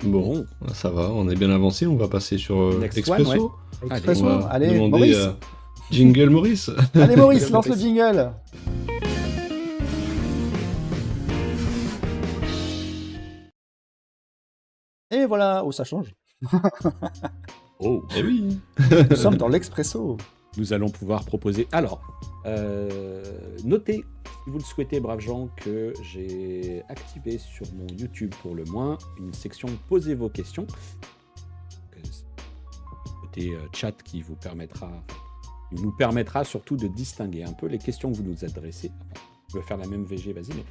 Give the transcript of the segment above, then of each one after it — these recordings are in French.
Bon, ça va, on est bien avancé, on va passer sur Next one, ouais. Expresso. Allez. On va Allez, demander Maurice. à Jingle Maurice. Allez, Maurice, Jingle lance le Maurice. jingle. Et voilà, oh, ça change. Oh, Eh oui. Nous sommes dans l'Expresso. nous allons pouvoir proposer. Alors, notez, si vous le souhaitez, braves gens, que j'ai activé sur mon YouTube pour le moins une section Posez vos questions. Côté chat qui vous permettra, qui nous permettra surtout de distinguer un peu les questions que vous nous adressez. Enfin, je veux faire la même VG, vas-y, mais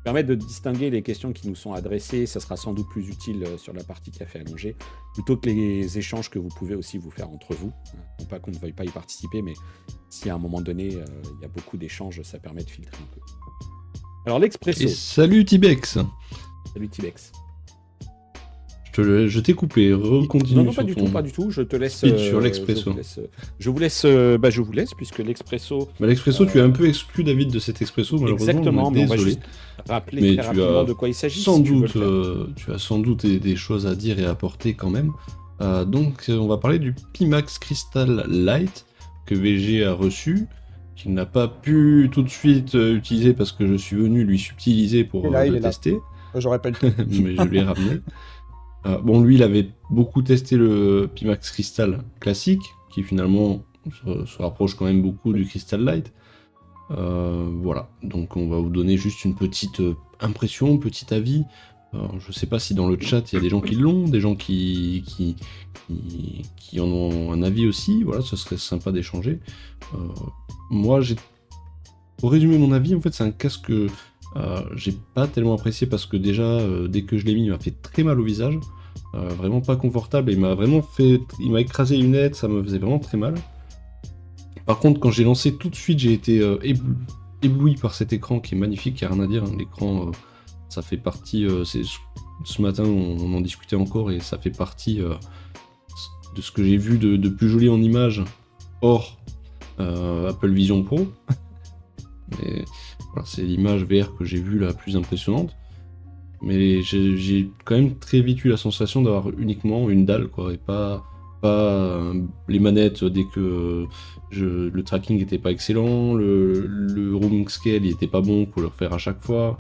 permettre de distinguer les questions qui nous sont adressées. Ça sera sans doute plus utile sur la partie café allongé, plutôt que les échanges que vous pouvez aussi vous faire entre vous. Non pas qu'on ne veuille pas y participer, mais si à un moment donné, il y a beaucoup d'échanges, ça permet de filtrer un peu. Alors, l'Expresso. Et salut Tibex. Salut Tibex. Je t'ai coupé, recontinue Non, sur pas du ton tout, pas du tout. Je te laisse. speech sur l'Expresso. Je vous laisse, puisque l'Expresso. Bah, l'Expresso, tu as un peu exclu David de cet Expresso, malheureusement. Exactement, mais on va désolé. juste rappeler Mais très tu rapidement as de quoi il s'agit. Sans si tu veux doute, le faire. tu as sans doute des choses à dire et à apporter quand même. Donc, on va parler du Pimax Crystal Light que VG a reçu, qu'il n'a pas pu tout de suite utiliser parce que je suis venu lui subtiliser pour Et là, il le est là. tester, J'aurais pas le temps. mais je l'ai ramené. Bon, lui, il avait beaucoup testé le Pimax Crystal classique, qui finalement se rapproche quand même beaucoup du Crystal Light. Voilà, donc on va vous donner juste une petite impression, petit avis. Je sais pas si dans le chat il y a des gens qui l'ont, des gens qui en ont un avis aussi. Voilà, ce serait sympa d'échanger. Moi, pour résumer mon avis, en fait, c'est un casque que j'ai pas tellement apprécié parce que déjà, dès que je l'ai mis, il m'a fait très mal au visage. Vraiment pas confortable et il m'a écrasé les lunettes, ça me faisait vraiment très mal. Par contre, quand j'ai lancé tout de suite, j'ai été ébloui par cet écran qui est magnifique, il n'y a rien à dire. Hein. L'écran, ça fait partie. Ce matin, on en discutait encore et ça fait partie de ce que j'ai vu de plus joli en image hors Apple Vision Pro. Mais voilà, c'est l'image VR que j'ai vue la plus impressionnante. Mais j'ai quand même très vite eu la sensation d'avoir uniquement une dalle, quoi, et pas les manettes dès que le tracking était pas excellent, le room scale il était pas bon pour le refaire à chaque fois.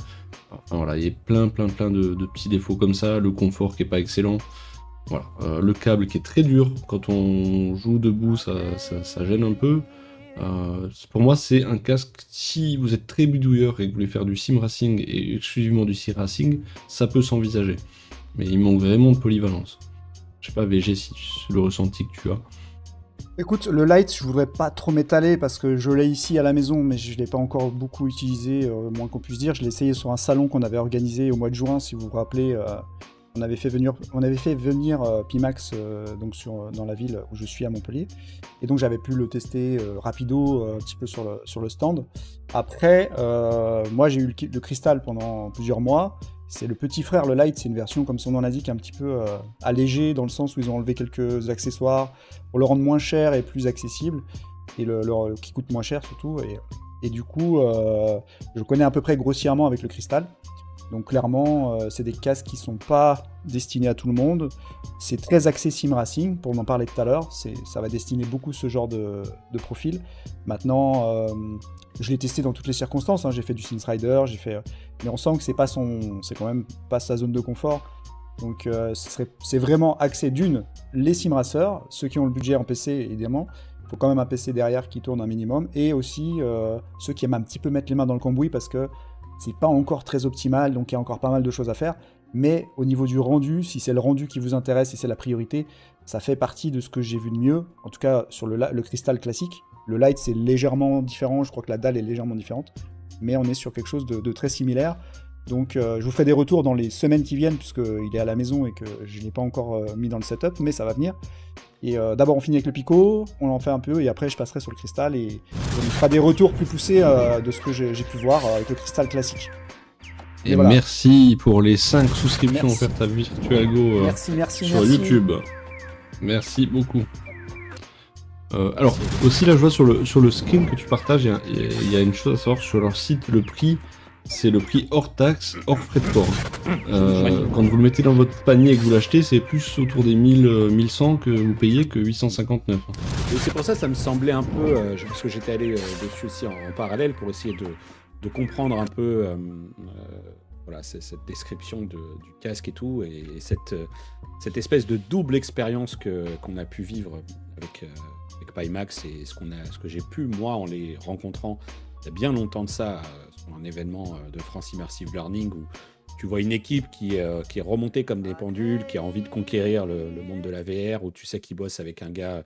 Enfin voilà, il y a plein de petits défauts comme ça, le confort qui est pas excellent. Voilà, le câble qui est très dur, quand on joue debout ça gêne un peu. Pour moi, c'est un casque, si vous êtes très bidouilleur et que vous voulez faire du sim racing et exclusivement du sim racing, ça peut s'envisager. Mais il manque vraiment de polyvalence. Je sais pas, VG, si c'est le ressenti que tu as. Écoute, le light, je voudrais pas trop m'étaler parce que je l'ai ici à la maison, mais je l'ai pas encore beaucoup utilisé, moins qu'on puisse dire. Je l'ai essayé sur un salon qu'on avait organisé au mois de juin, si vous vous rappelez. On avait fait venir Pimax dans la ville où je suis à Montpellier. Et donc j'avais pu le tester rapido un petit peu sur le stand. Après, moi j'ai eu le cristal pendant plusieurs mois. C'est le petit frère, le Lite, c'est une version, comme son nom l'indique, un petit peu allégée, dans le sens où ils ont enlevé quelques accessoires pour le rendre moins cher et plus accessible, et qui coûte moins cher surtout. Et du coup, je connais à peu près grossièrement avec le cristal. Donc clairement, c'est des casques qui sont pas destinés à tout le monde. C'est très axé sim racing, pour en parler tout à l'heure. Ça va destiner beaucoup ce genre de profil. Maintenant, je l'ai testé dans toutes les circonstances. Hein. J'ai fait du Sims Rider, mais on sent que c'est quand même pas sa zone de confort. Donc c'est vraiment axé les sim racers, ceux qui ont le budget en PC évidemment. Il faut quand même un PC derrière qui tourne un minimum, et aussi ceux qui aiment un petit peu mettre les mains dans le cambouis parce que c'est pas encore très optimal, donc il y a encore pas mal de choses à faire. Mais au niveau du rendu, si c'est le rendu qui vous intéresse, si c'est la priorité, ça fait partie de ce que j'ai vu de mieux. En tout cas, sur le cristal classique. Le light, c'est légèrement différent. Je crois que la dalle est légèrement différente. Mais on est sur quelque chose de très similaire. Donc, je vous ferai des retours dans les semaines qui viennent, puisqu'il est à la maison et que je ne l'ai pas encore mis dans le setup, mais ça va venir. Et d'abord, on finit avec le Pico, on en fait un peu, et après, je passerai sur le cristal, et on fera des retours plus poussés de ce que j'ai pu voir avec le cristal classique. Et voilà. merci pour les 5 souscriptions offertes à Virtual Go merci, sur YouTube. Merci beaucoup. Alors, aussi là, je vois sur le screen que tu partages, il y a une chose à savoir sur leur site, le prix c'est le prix hors taxe, hors frais de port. Quand vous le mettez dans votre panier et que vous l'achetez, c'est plus autour des 1100 que vous payez que 859. Et c'est pour ça que ça me semblait un peu, parce que j'étais allé dessus aussi en parallèle pour essayer de comprendre un peu voilà, cette description du casque et tout, et cette espèce de double expérience qu'on a pu vivre avec Pimax et ce que j'ai pu, moi, en les rencontrant il y a bien longtemps de ça, sur un événement de France Immersive Learning où tu vois une équipe qui est remontée comme des pendules, qui a envie de conquérir le monde de la VR, où tu sais qu'ils bossent avec un gars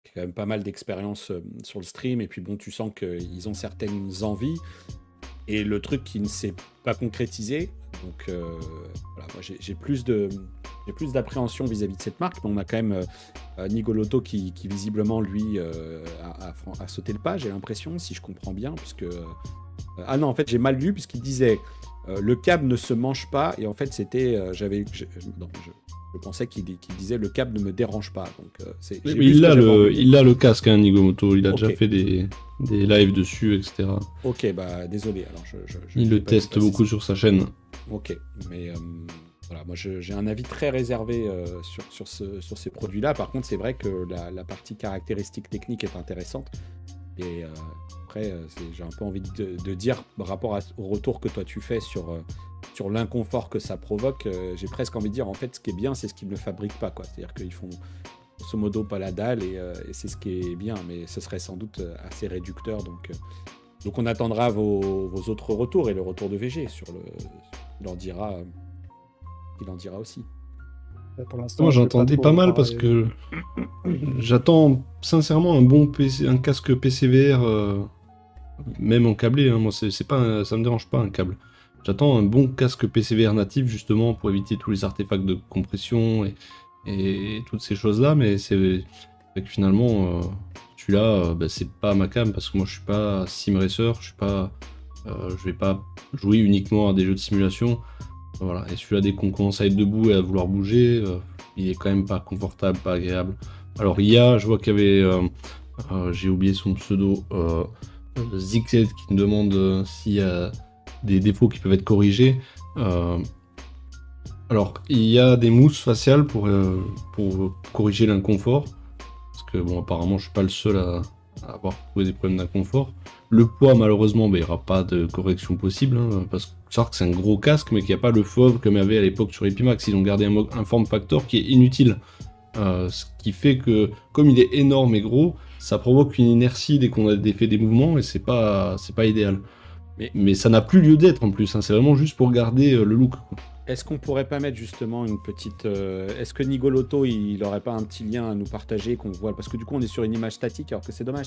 qui a quand même pas mal d'expérience sur le stream, et puis bon, tu sens qu'ils ont certaines envies, et le truc qui ne s'est pas concrétisé. Donc voilà, moi j'ai plus d'appréhension vis-à-vis de cette marque, mais on a quand même Nigoloto qui visiblement lui a sauté le pas, j'ai l'impression, si je comprends bien, puisque ah non, en fait j'ai mal lu, puisqu'il disait le câble ne se mange pas, et en fait c'était je pensais qu'il disait le câble ne me dérange pas. Donc il a le casque, hein, Nigomoto, il a déjà fait des lives dessus, etc. Ok, bah désolé, alors il le teste beaucoup sur sa chaîne. Ok, mais voilà, moi j'ai un avis très réservé sur ces produits-là. Par contre, c'est vrai que la partie caractéristique technique est intéressante. Et après, j'ai un peu envie de dire, par rapport au retour que toi tu fais sur l'inconfort que ça provoque, j'ai presque envie de dire, en fait, ce qui est bien, c'est ce qu'ils ne fabriquent pas, quoi. C'est-à-dire qu'ils font, grosso modo, pas la dalle, et c'est ce qui est bien, mais ce serait sans doute assez réducteur. Donc on attendra vos autres retours, et le retour de VG il en dira aussi. Pour l'instant, moi j'entendais pas mal parce que j'attends sincèrement un bon PC, un casque PC VR, même en câblé, hein. Moi ça me dérange pas un câble. J'attends un bon casque PC VR natif justement pour éviter tous les artefacts de compression et toutes ces choses là, mais c'est que finalement celui-là c'est pas ma cam, parce que moi je suis pas sim racer, je vais pas jouer uniquement à des jeux de simulation. Voilà. Et celui-là, dès qu'on commence à être debout et à vouloir bouger, il est quand même pas confortable, pas agréable. Alors je vois qu'il y avait, j'ai oublié son pseudo, Zigzed, qui me demande s'il y a des défauts qui peuvent être corrigés. Alors, il y a des mousses faciales pour corriger l'inconfort, parce que bon, apparemment, je suis pas le seul à avoir trouvé des problèmes d'inconfort. Le poids, malheureusement, il n'y aura pas de correction possible, hein, parce que c'est un gros casque, mais qu'il n'y a pas le FOV comme il y avait à l'époque sur Epimax. Ils ont gardé un form factor qui est inutile. Ce qui fait que, comme il est énorme et gros, ça provoque une inertie dès qu'on a fait des mouvements, et c'est pas idéal. Mais ça n'a plus lieu d'être en plus, hein, c'est vraiment juste pour garder le look, quoi. Est-ce qu'on pourrait pas mettre justement une petite... Est-ce que Nigoloto, il aurait pas un petit lien à nous partager qu'on voit? Parce que du coup, on est sur une image statique, alors que c'est dommage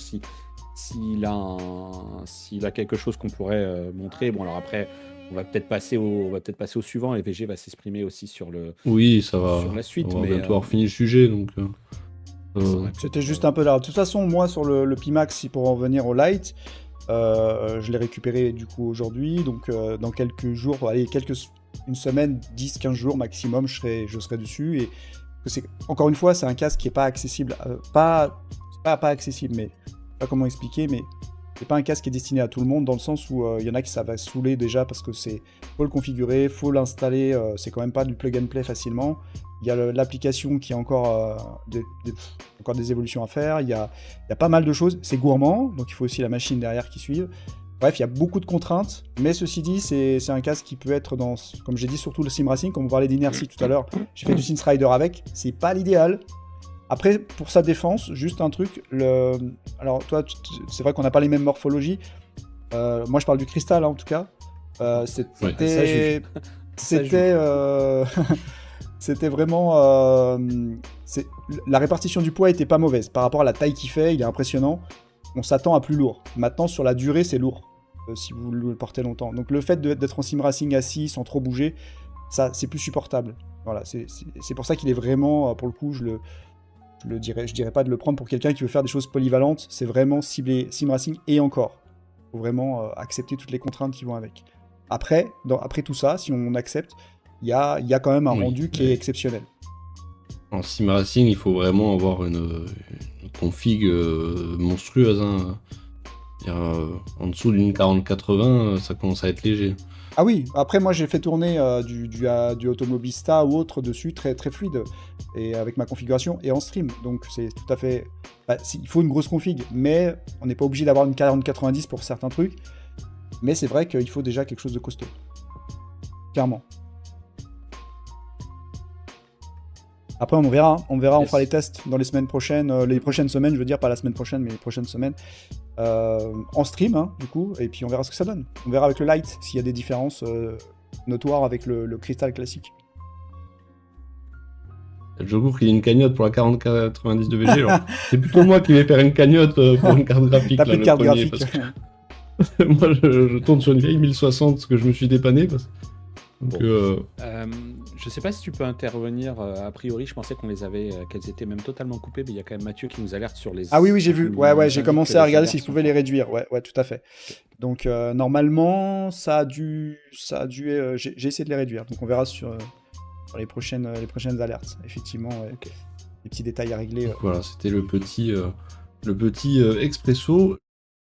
s'il a quelque chose qu'on pourrait montrer. Bon, alors après, on va peut-être passer au suivant, et VG va s'exprimer aussi sur la suite. On va bientôt avoir fini le sujet, donc... C'était juste un peu là. De toute façon, moi, sur le Pimax, pour en revenir au Lite, je l'ai récupéré du coup aujourd'hui, donc dans quelques jours, une semaine, 10-15 jours maximum, je serai dessus. Et encore une fois, c'est un casque qui n'est pas accessible, pas accessible, mais je sais pas comment expliquer, mais c'est pas un casque qui est destiné à tout le monde, dans le sens où il y en a qui ça va saouler déjà, parce que faut le configurer, faut l'installer, c'est quand même pas du plug and play facilement. Il y a l'application qui a encore des évolutions à faire, il y a pas mal de choses, c'est gourmand, donc il faut aussi la machine derrière qui suive. Bref, il y a beaucoup de contraintes, mais ceci dit, c'est un casque qui peut être dans, comme j'ai dit, surtout le sim racing, comme on parlait d'inertie tout à l'heure, j'ai fait du Sims Rider avec, c'est pas l'idéal. Après, pour sa défense, juste un truc, alors toi, c'est vrai qu'on n'a pas les mêmes morphologies, moi je parle du cristal, hein, en tout cas, c'était vraiment... la répartition du poids était pas mauvaise, par rapport à la taille qu'il fait, il est impressionnant, on s'attend à plus lourd. Maintenant, sur la durée, c'est lourd, si vous le portez longtemps. Donc le fait d'être en sim racing assis, sans trop bouger, ça, c'est plus supportable. Voilà, c'est pour ça qu'il est vraiment, pour le coup, je dirais pas de le prendre pour quelqu'un qui veut faire des choses polyvalentes, c'est vraiment ciblé sim racing et encore. Il faut vraiment accepter toutes les contraintes qui vont avec. Après tout ça, si on accepte, il y a quand même un rendu qui est exceptionnel. En sim racing, il faut vraiment avoir une config monstrueuse, hein. En dessous d'une 4080, ça commence à être léger. Ah oui, après moi j'ai fait tourner du Automobista ou autre dessus, très, très fluide, et avec ma configuration, et en stream, donc c'est tout à fait... il faut une grosse config, mais on n'est pas obligé d'avoir une 4090 pour certains trucs, mais c'est vrai qu'il faut déjà quelque chose de costaud. Clairement. Après on verra, on fera les tests dans les semaines prochaines, les prochaines semaines, je veux dire, pas la semaine prochaine, mais les prochaines semaines, en stream, hein, du coup, et puis on verra ce que ça donne. On verra avec le light s'il y a des différences notoires avec le cristal classique. Je cours qu'il y a une cagnotte pour la 4090 de VG, alors c'est plutôt moi qui vais faire une cagnotte pour une carte graphique. T'as là, plus de le carte premier, graphique. parce que moi je tourne sur une vieille 1060 parce que je me suis dépanné. Donc, je sais pas si tu peux intervenir. A priori, je pensais qu'on les avait, qu'elles étaient même totalement coupées, mais il y a quand même Mathieu qui nous alerte sur les. Ah oui, j'ai vu. qui nous Ouais, j'ai indique commencé que à les regarder alertes si je sont pouvais les fortes. réduire. Ouais, tout à fait. Donc normalement, ça a dû, j'ai essayé de les réduire. Donc on verra sur les prochaines alertes. Effectivement, ouais. Ok. Les petits détails à régler. voilà, c'était le petit expresso.